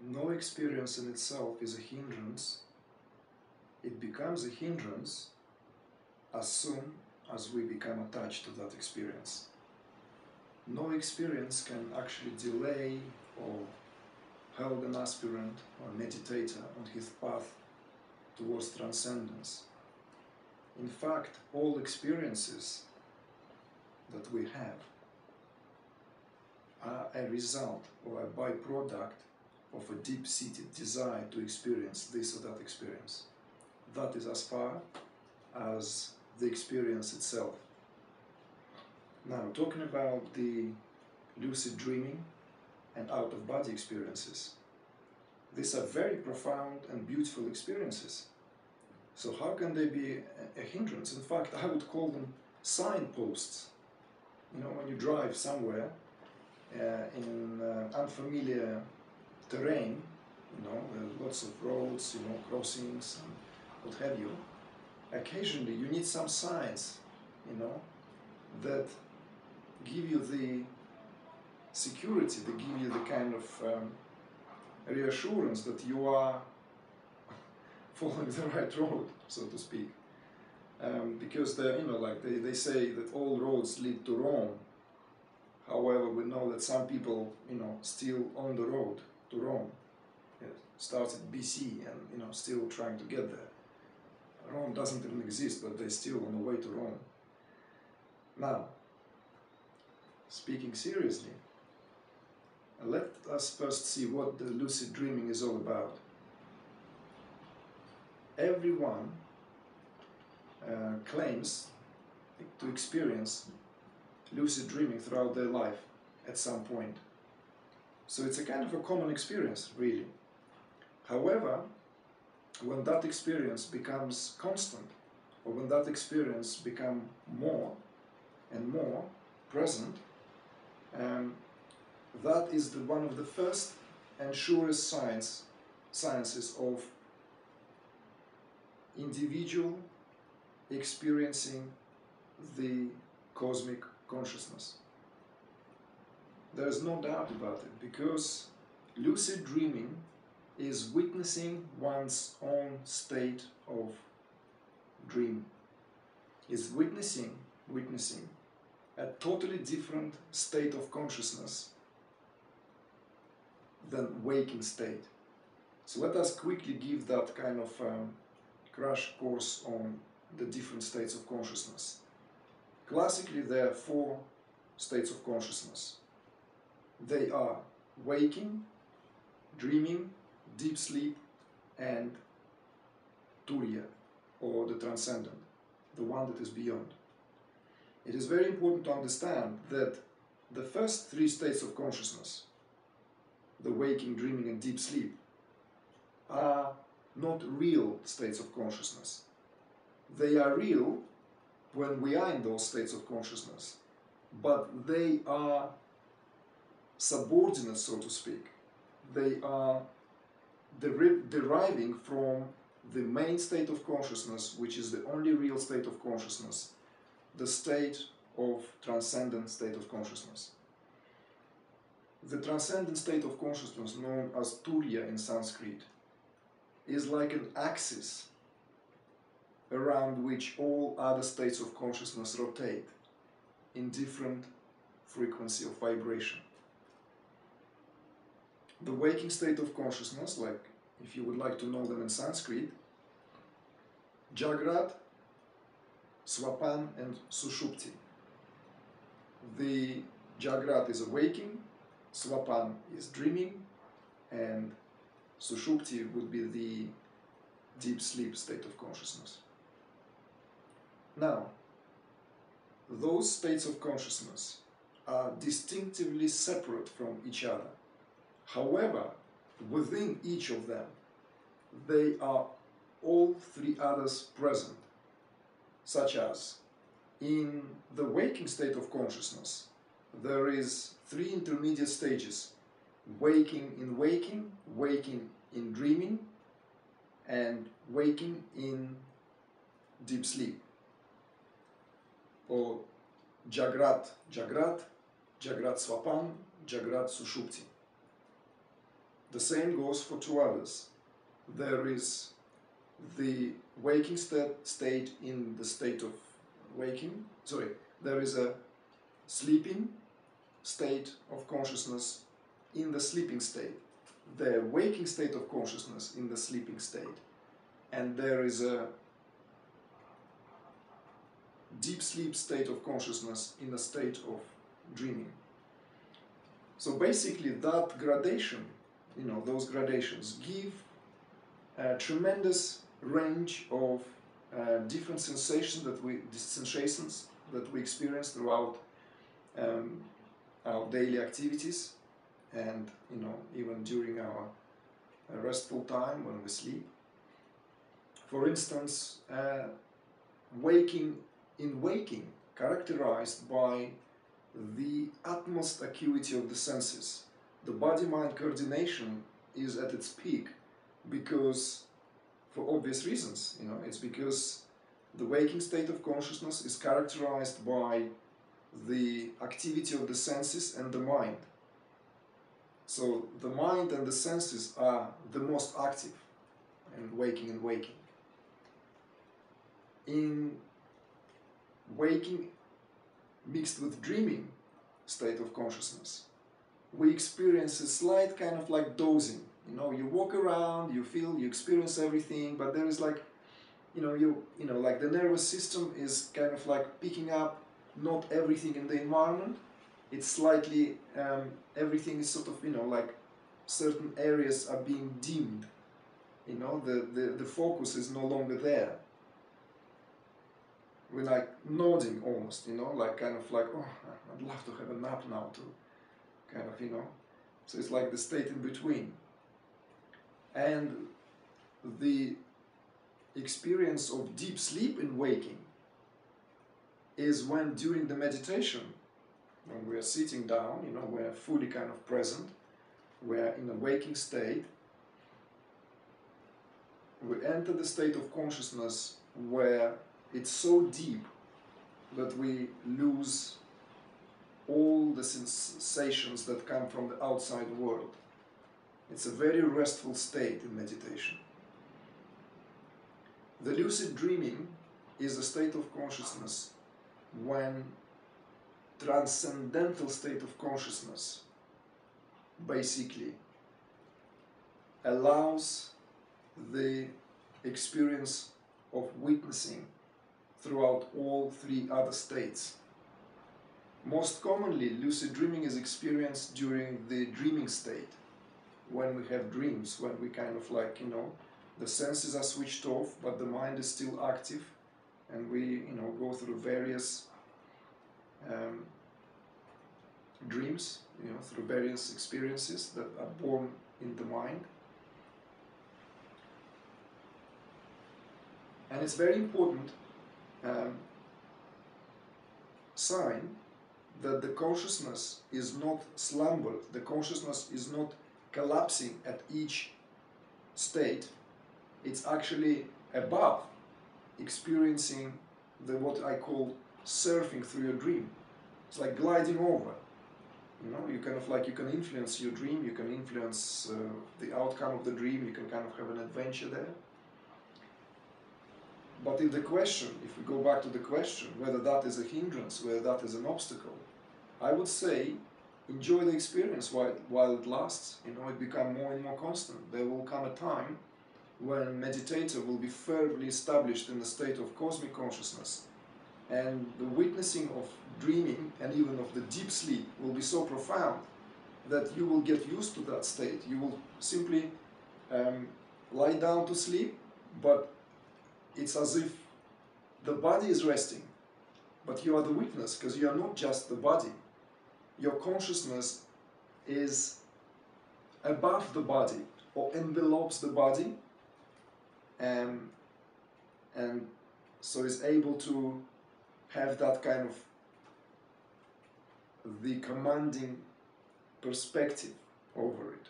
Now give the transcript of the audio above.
no experience in itself is a hindrance. It becomes a hindrance as soon as we become attached to that experience. No experience can actually delay or hold an aspirant or meditator on his path towards transcendence. In fact, all experiences that we have are a result or a byproduct of a deep-seated desire to experience this or that experience. That is as far as the experience itself. Now, talking about the lucid dreaming and out-of-body experiences, these are very profound and beautiful experiences. So how can they be a hindrance? In fact, I would call them signposts. You know, when you drive somewhere in unfamiliar terrain, you know, there are lots of roads, you know, crossings and what have you, occasionally you need some signs, you know, that give you the security, they give you the kind of reassurance that you are following the right road, so to speak. Because you know, like they say that all roads lead to Rome. However, we know that some people, you know, still on the road to Rome. It started BC and, you know, still trying to get there. Rome doesn't even exist, but they're still on the way to Rome. Now, speaking seriously, let us first see what the lucid dreaming is all about. Everyone claims to experience lucid dreaming throughout their life at some point. So it's a kind of a common experience, really. However, when that experience becomes constant, or when that experience becomes more and more present, that is one of the first and surest sciences of individual experiencing the cosmic consciousness. There is no doubt about it, because lucid dreaming is witnessing one's own state of dream. Is witnessing a totally different state of consciousness than waking state. So let us quickly give that kind of crash course on the different states of consciousness. Classically, there are 4 states of consciousness. They are waking, dreaming, deep sleep, and turiya, or the transcendent, the one that is beyond. It is very important to understand that the first 3 states of consciousness, the waking, dreaming, and deep sleep, are not real states of consciousness. They are real when we are in those states of consciousness, but they are subordinate, so to speak. They are deriving from the main state of consciousness, which is the only real state of consciousness, the state of transcendent state of consciousness. The transcendent state of consciousness, known as turiya in Sanskrit, is like an axis around which all other states of consciousness rotate in different frequency of vibration. The waking state of consciousness, like if you would like to know them in Sanskrit, Jagrat, Swapan, and Sushupti. The Jagrat is awaking, Swapan is dreaming, and Sushupti would be the deep sleep state of consciousness. Now, those states of consciousness are distinctively separate from each other. However, within each of them, they are all 3 others present, such as in the waking state of consciousness, there is 3 intermediate stages: waking in waking, waking in dreaming, and waking in deep sleep, or Jagrat, Jagrat, Jagrat Swapan, Jagrat Sushupti. The same goes for two others. There is the waking state in the state of waking. Sorry, there is a sleeping state of consciousness in the sleeping state, the waking state of consciousness in the sleeping state, and there is a deep sleep state of consciousness in a state of dreaming. So basically that gradation, those gradations give a tremendous range of different sensations that we experience throughout our daily activities, and even during our restful time when we sleep. For instance, waking characterized by the utmost acuity of the senses. The body-mind coordination is at its peak because, for obvious reasons, it's because the waking state of consciousness is characterized by the activity of the senses and the mind. So the mind and the senses are the most active in waking and waking. In waking mixed with dreaming state of consciousness, we experience a slight kind of like dozing. You walk around, you feel, you experience everything, but there is like, like the nervous system is kind of like picking up not everything in the environment. It's slightly, everything is sort of, like certain areas are being dimmed. The focus is no longer there. We're like nodding almost, like kind of like, oh, I'd love to have a nap now too, kind of, So it's like the state in between. And the experience of deep sleep in waking is when during the meditation, when we are sitting down, we're fully kind of present, we're in a waking state, we enter the state of consciousness where it's so deep that we lose all the sensations that come from the outside world. It's a very restful state in meditation. The lucid dreaming is a state of consciousness when transcendental state of consciousness basically allows the experience of witnessing throughout all three other states. Most commonly, lucid dreaming is experienced during the dreaming state, when we have dreams, when we kind of like, the senses are switched off, but the mind is still active, and we, go through various dreams, through various experiences that are born in the mind. And it's very important sign that the consciousness is not slumbered, the consciousness is not collapsing at each state. It's actually above, experiencing what I call surfing through your dream. It's like gliding over. You kind of like, you can influence your dream, you can influence the outcome of the dream, you can kind of have an adventure there. But if we go back to the question, whether that is a hindrance, whether that is an obstacle, I would say, enjoy the experience while it lasts. It becomes more and more constant. There will come a time when meditator will be firmly established in the state of cosmic consciousness, and the witnessing of dreaming and even of the deep sleep will be so profound that you will get used to that state. You will simply lie down to sleep, but it's as if the body is resting, but you are the witness, because you are not just the body. Your consciousness is above the body, or envelopes the body, and so is able to have that kind of the commanding perspective over it.